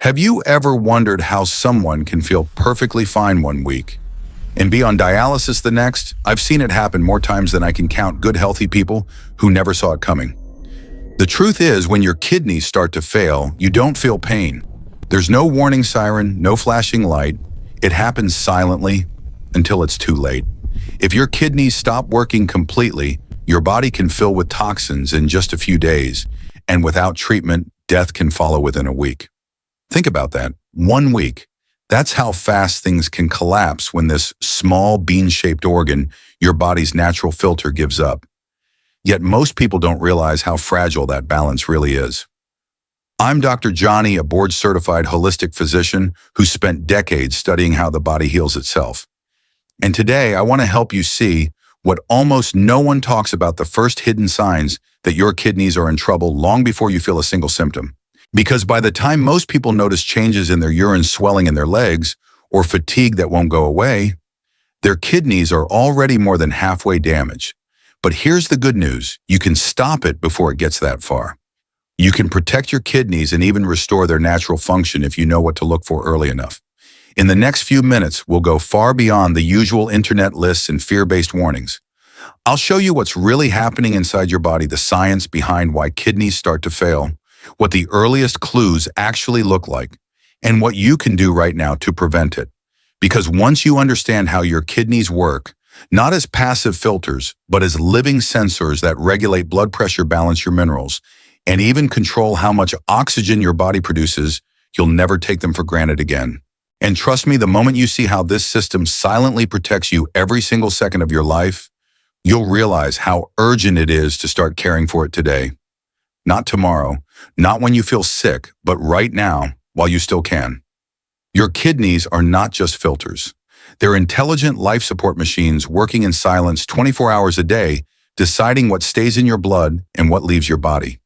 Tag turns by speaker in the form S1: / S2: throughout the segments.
S1: Have you ever wondered how someone can feel perfectly fine one week and be on dialysis the next? I've seen it happen more times than I can count. Good, healthy people who never saw it coming. The truth is, when your kidneys start to fail, you don't feel pain. There's no warning siren, no flashing light. It happens silently until it's too late. If your kidneys stop working completely, your body can fill with toxins in just a few days, and without treatment, death can follow within a week. Think about that. 1 week. That's how fast things can collapse when this small bean-shaped organ, your body's natural filter, gives up. Yet most people don't realize how fragile that balance really is. I'm Dr. Johnny, a board-certified holistic physician who spent decades studying how the body heals itself. And today, I want to help you see what almost no one talks about: the first hidden signs that your kidneys are in trouble long before you feel a single symptom. Because by the time most people notice changes in their urine, swelling in their legs, or fatigue that won't go away, their kidneys are already more than halfway damaged. But here's the good news: you can stop it before it gets that far. You can protect your kidneys and even restore their natural function if you know what to look for early enough. In the next few minutes, we'll go far beyond the usual internet lists and fear-based warnings. I'll show you what's really happening inside your body, the science behind why kidneys start to fail, what the earliest clues actually look like, and what you can do right now to prevent it. Because once you understand how your kidneys work, not as passive filters, but as living sensors that regulate blood pressure, balance your minerals, and even control how much oxygen your body produces, you'll never take them for granted again. And trust me, the moment you see how this system silently protects you every single second of your life, you'll realize how urgent it is to start caring for it today. Not tomorrow, not when you feel sick, but right now, while you still can. Your kidneys are not just filters. They're intelligent life support machines working in silence 24 hours a day, deciding what stays in your blood and what leaves your body.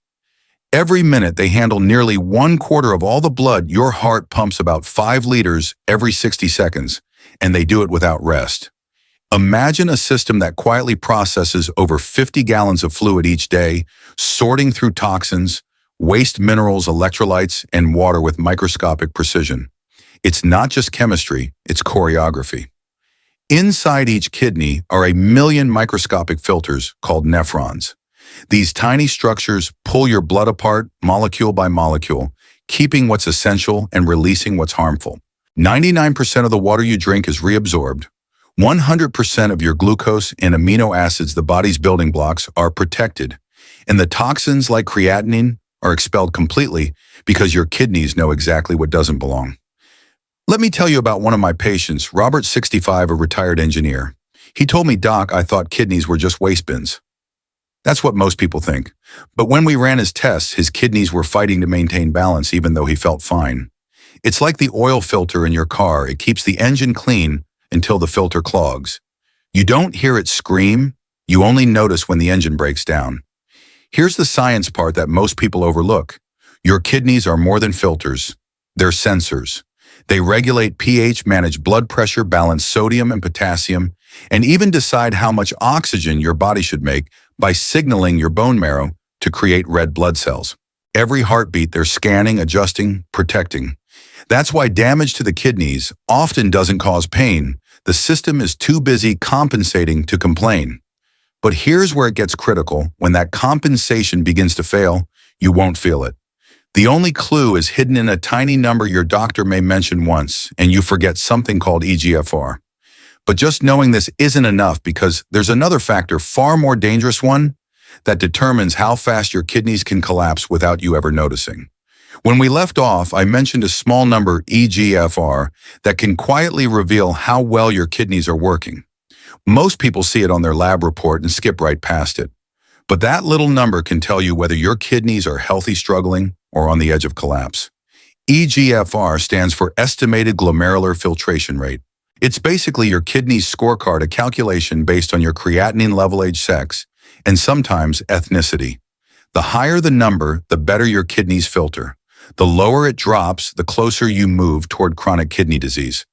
S1: Every minute, they handle nearly 1/4 of all the blood. Your heart pumps about 5 liters every 60 seconds, and they do it without rest. Imagine a system that quietly processes over 50 gallons of fluid each day, sorting through toxins, waste minerals, electrolytes, and water with microscopic precision. It's not just chemistry, it's choreography. Inside each kidney are a million microscopic filters called nephrons. These tiny structures pull your blood apart molecule by molecule, keeping what's essential and releasing what's harmful. 99% of the water you drink is reabsorbed. 100% of your glucose and amino acids, the body's building blocks, are protected. And the toxins like creatinine are expelled completely because your kidneys know exactly what doesn't belong. Let me tell you about one of my patients, Robert, 65, a retired engineer. He told me, "Doc, I thought kidneys were just waste bins." That's what most people think. But when we ran his tests, his kidneys were fighting to maintain balance even though he felt fine. It's like the oil filter in your car. It keeps the engine clean until the filter clogs. You don't hear it scream, you only notice when the engine breaks down. Here's the science part that most people overlook. Your kidneys are more than filters. They're sensors. They regulate pH, manage blood pressure, balance sodium and potassium, and even decide how much oxygen your body should make by signaling your bone marrow to create red blood cells. Every heartbeat, they're scanning, adjusting, protecting. That's why damage to the kidneys often doesn't cause pain. The system is too busy compensating to complain. But here's where it gets critical. When that compensation begins to fail, you won't feel it. The only clue is hidden in a tiny number your doctor may mention once, and you forget something called eGFR. But just knowing this isn't enough, because there's another factor, far more dangerous one, that determines how fast your kidneys can collapse without you ever noticing. When we left off, I mentioned a small number, eGFR, that can quietly reveal how well your kidneys are working. Most people see it on their lab report and skip right past it. But that little number can tell you whether your kidneys are healthy, struggling, or on the edge of collapse. eGFR stands for estimated glomerular filtration rate. It's basically your kidney's scorecard, a calculation based on your creatinine level, age, sex, and sometimes ethnicity. The higher the number, the better your kidneys filter. The lower it drops, the closer you move toward chronic kidney disease.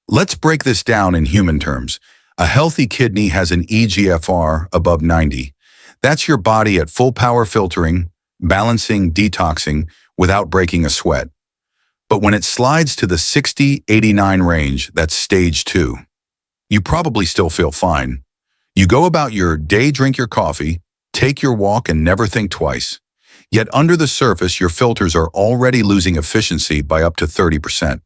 S1: Let's break this down in human terms. A healthy kidney has an eGFR above 90. That's your body at full power filtering, balancing, detoxing without breaking a sweat. But when it slides to the 60-89 range, that's stage 2. You probably still feel fine. You go about your day, drink your coffee, take your walk, and never think twice. Yet under the surface, your filters are already losing efficiency by up to 30%.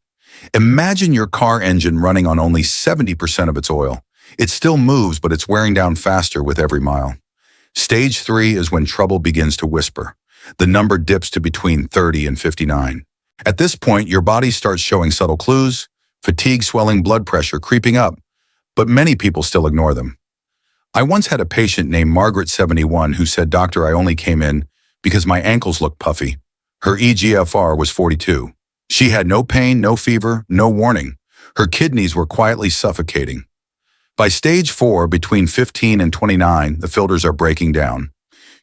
S1: Imagine your car engine running on only 70% of its oil. It still moves, but it's wearing down faster with every mile. Stage 3 is when trouble begins to whisper. The number dips to between 30 and 59. At this point, your body starts showing subtle clues: fatigue, swelling, blood pressure creeping up, but many people still ignore them. I once had a patient named Margaret, 71, who said, "Doctor, I only came in because my ankles look puffy." Her eGFR was 42. She had no pain, no fever, no warning. Her kidneys were quietly suffocating. By stage 4, between 15 and 29, the filters are breaking down.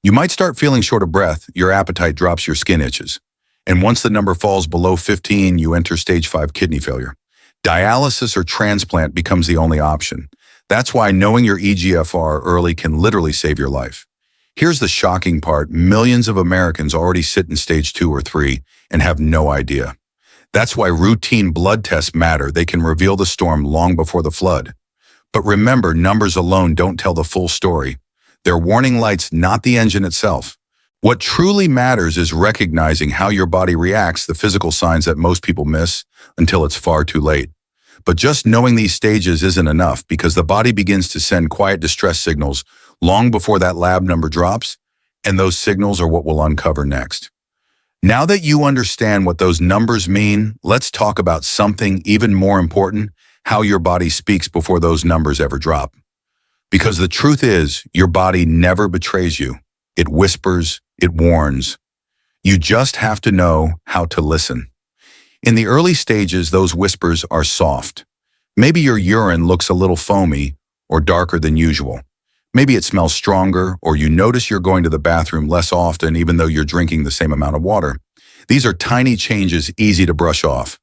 S1: You might start feeling short of breath, your appetite drops, your skin itches. And once the number falls below 15, you enter stage 5 kidney failure. Dialysis or transplant becomes the only option. That's why knowing your eGFR early can literally save your life. Here's the shocking part: millions of Americans already sit in stage 2 or 3 and have no idea. That's why routine blood tests matter. They can reveal the storm long before the flood. But remember, numbers alone don't tell the full story. They're warning lights, not the engine itself. What truly matters is recognizing how your body reacts, the physical signs that most people miss until it's far too late. But just knowing these stages isn't enough, because the body begins to send quiet distress signals long before that lab number drops, and those signals are what we'll uncover next. Now that you understand what those numbers mean, let's talk about something even more important: how your body speaks before those numbers ever drop. Because the truth is, your body never betrays you. It whispers, it warns. You just have to know how to listen. In the early stages, those whispers are soft. Maybe your urine looks a little foamy or darker than usual. Maybe it smells stronger, or you notice you're going to the bathroom less often even though you're drinking the same amount of water. These are tiny changes, easy to brush off.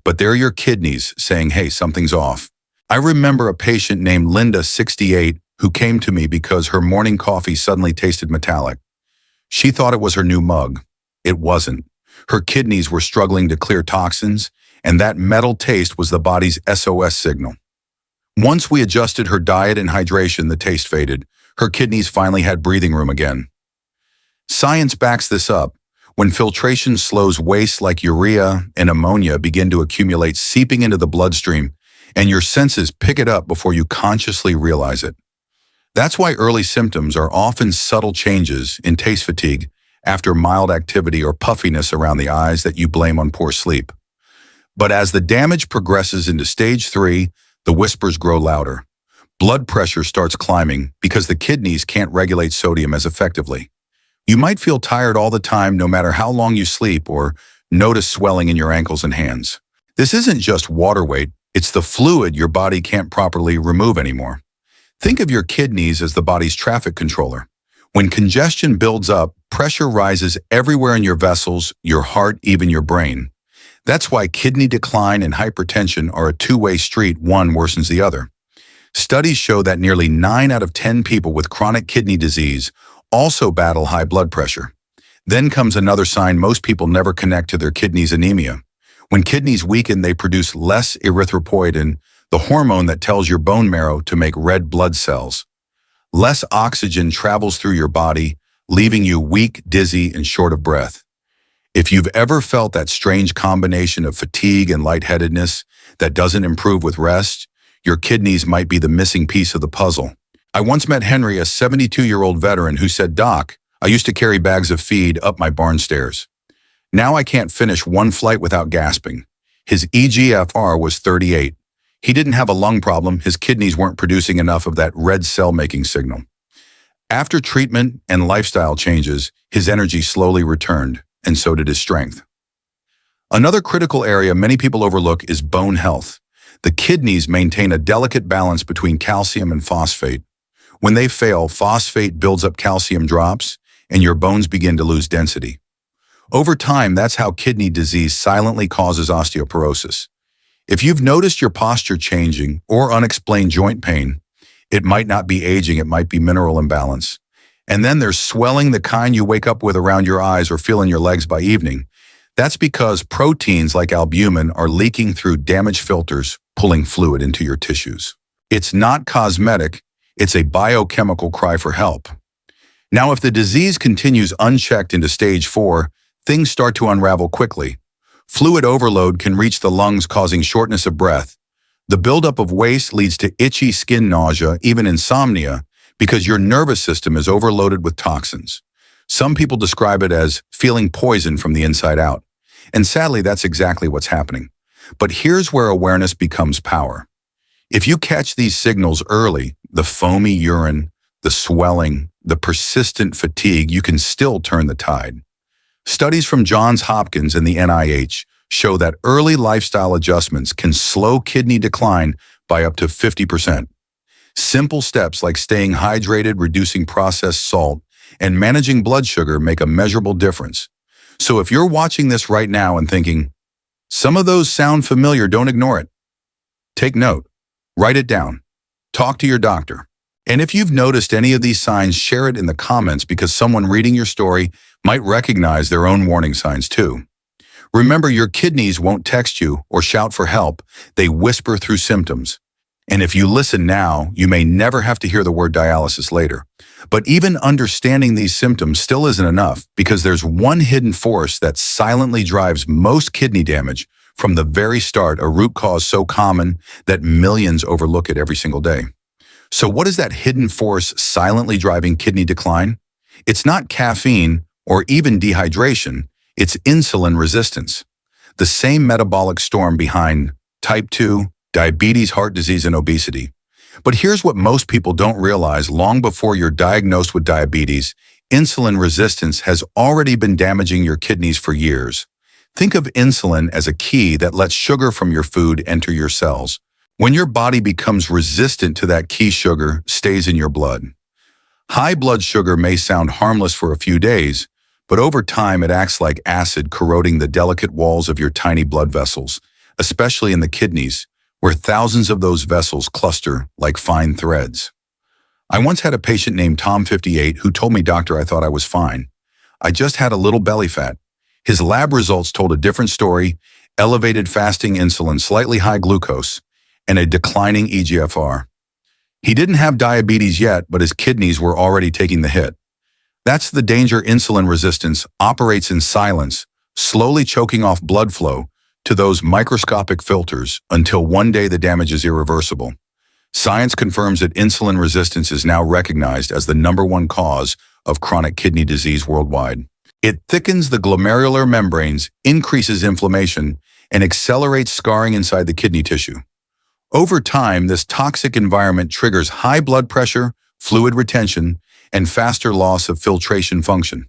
S1: But they're your kidneys saying, hey, something's off. I remember a patient named Linda, 68, who came to me because her morning coffee suddenly tasted metallic. She thought it was her new mug. It wasn't. Her kidneys were struggling to clear toxins, and that metal taste was the body's SOS signal. Once we adjusted her diet and hydration, the taste faded. Her kidneys finally had breathing room again. Science backs this up. When filtration slows, waste like urea and ammonia begin to accumulate, seeping into the bloodstream, and your senses pick it up before you consciously realize it. That's why early symptoms are often subtle changes in taste fatigue after mild activity, or puffiness around the eyes that you blame on poor sleep. But as the damage progresses into stage 3, the whispers grow louder. Blood pressure starts climbing because the kidneys can't regulate sodium as effectively. You might feel tired all the time, no matter how long you sleep, or notice swelling in your ankles and hands. This isn't just water weight, it's the fluid your body can't properly remove anymore. Think of your kidneys as the body's traffic controller. When congestion builds up, pressure rises everywhere in your vessels, your heart, even your brain. That's why kidney decline and hypertension are a two-way street. One worsens the other. Studies show that nearly 9 out of 10 people with chronic kidney disease also battle high blood pressure. Then comes another sign most people never connect to their kidneys: anemia. When kidneys weaken, they produce less erythropoietin, the hormone that tells your bone marrow to make red blood cells. Less oxygen travels through your body, leaving you weak, dizzy, and short of breath. If you've ever felt that strange combination of fatigue and lightheadedness that doesn't improve with rest, your kidneys might be the missing piece of the puzzle. I once met Henry, a 72-year-old veteran, who said, "Doc, I used to carry bags of feed up my barn stairs. Now I can't finish one flight without gasping." His eGFR was 38. He didn't have a lung problem, his kidneys weren't producing enough of that red cell-making signal. After treatment and lifestyle changes, his energy slowly returned, and so did his strength. Another critical area many people overlook is bone health. The kidneys maintain a delicate balance between calcium and phosphate. When they fail, phosphate builds up, calcium drops, and your bones begin to lose density. Over time, that's how kidney disease silently causes osteoporosis. If you've noticed your posture changing or unexplained joint pain, it might not be aging, it might be mineral imbalance. And then there's swelling, the kind you wake up with around your eyes or feel in your legs by evening. That's because proteins like albumin are leaking through damaged filters, pulling fluid into your tissues. It's not cosmetic, it's a biochemical cry for help. Now, if the disease continues unchecked into stage 4, things start to unravel quickly. Fluid overload can reach the lungs, causing shortness of breath. The buildup of waste leads to itchy skin, nausea, even insomnia, because your nervous system is overloaded with toxins. Some people describe it as feeling poison from the inside out. And sadly, that's exactly what's happening. But here's where awareness becomes power. If you catch these signals early, the foamy urine, the swelling, the persistent fatigue, you can still turn the tide. Studies from Johns Hopkins and the NIH show that early lifestyle adjustments can slow kidney decline by up to 50%. Simple steps like staying hydrated, reducing processed salt, and managing blood sugar make a measurable difference. So if you're watching this right now and thinking, some of those sound familiar, don't ignore it. Take note, write it down, talk to your doctor. And if you've noticed any of these signs, share it in the comments because someone reading your story might recognize their own warning signs too. Remember, your kidneys won't text you or shout for help, they whisper through symptoms. And if you listen now, you may never have to hear the word dialysis later. But even understanding these symptoms still isn't enough because there's one hidden force that silently drives most kidney damage from the very start, a root cause so common that millions overlook it every single day. So what is that hidden force silently driving kidney decline? It's not caffeine or even dehydration, it's insulin resistance. The same metabolic storm behind type 2, diabetes, heart disease, and obesity. But here's what most people don't realize: long before you're diagnosed with diabetes, insulin resistance has already been damaging your kidneys for years. Think of insulin as a key that lets sugar from your food enter your cells. When your body becomes resistant to that key, sugar stays in your blood. High blood sugar may sound harmless for a few days, but over time it acts like acid, corroding the delicate walls of your tiny blood vessels, especially in the kidneys, where thousands of those vessels cluster like fine threads. I once had a patient named Tom, 58, who told me, "Doctor, I thought I was fine. I just had a little belly fat." His lab results told a different story: elevated fasting insulin, slightly high glucose, and a declining eGFR. He didn't have diabetes yet, but his kidneys were already taking the hit. That's the danger. Insulin resistance operates in silence, slowly choking off blood flow to those microscopic filters until one day the damage is irreversible. Science confirms that insulin resistance is now recognized as the #1 cause of chronic kidney disease worldwide. It thickens the glomerular membranes, increases inflammation, and accelerates scarring inside the kidney tissue. Over time, this toxic environment triggers high blood pressure, fluid retention, and faster loss of filtration function.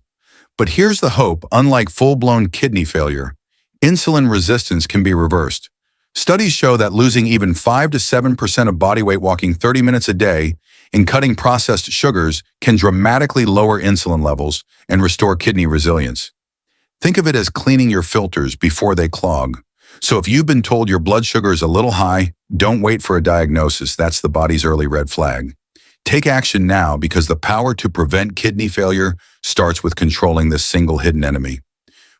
S1: But here's the hope: unlike full-blown kidney failure, insulin resistance can be reversed. Studies show that losing even 5 to 7% of body weight, walking 30 minutes a day, and cutting processed sugars can dramatically lower insulin levels and restore kidney resilience. Think of it as cleaning your filters before they clog. So if you've been told your blood sugar is a little high, don't wait for a diagnosis. That's the body's early red flag. Take action now, because the power to prevent kidney failure starts with controlling this single hidden enemy.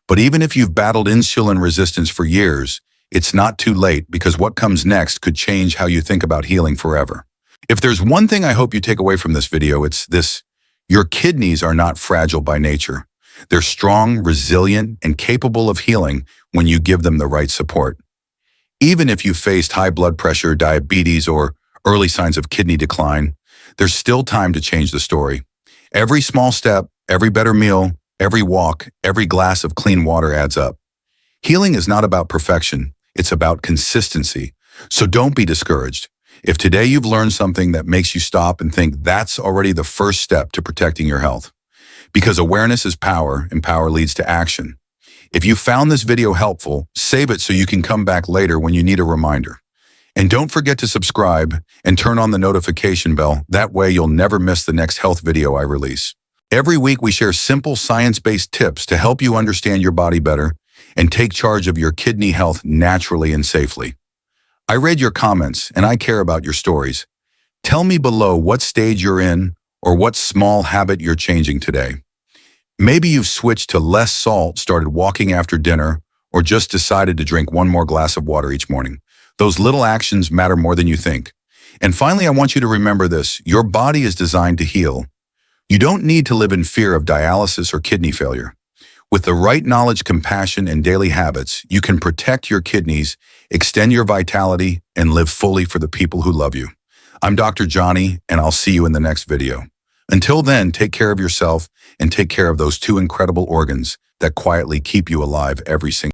S1: But even if you've battled insulin resistance for years, it's not too late, because what comes next could change how you think about healing forever. If there's one thing I hope you take away from this video, it's this: your kidneys are not fragile by nature. They're strong, resilient, and capable of healing when you give them the right support. Even if you faced high blood pressure, diabetes, or early signs of kidney decline, there's still time to change the story. Every small step, every better meal, every walk, every glass of clean water adds up. Healing is not about perfection, it's about consistency. So don't be discouraged. If today you've learned something that makes you stop and think, that's already the first step to protecting your health. Because awareness is power, and power leads to action. If you found this video helpful, save it so you can come back later when you need a reminder. And don't forget to subscribe and turn on the notification bell. That way you'll never miss the next health video I release. Every week we share simple science-based tips to help you understand your body better and take charge of your kidney health naturally and safely. I read your comments and I care about your stories. Tell me below what stage you're in or what small habit you're changing today. Maybe you've switched to less salt, started walking after dinner, or just decided to drink one more glass of water each morning. Those little actions matter more than you think. And finally, I want you to remember this. Your body is designed to heal. You don't need to live in fear of dialysis or kidney failure. With the right knowledge, compassion, and daily habits, you can protect your kidneys, extend your vitality, and live fully for the people who love you. I'm Dr. Johnny, and I'll see you in the next video. Until then, take care of yourself and take care of those two incredible organs that quietly keep you alive every single day.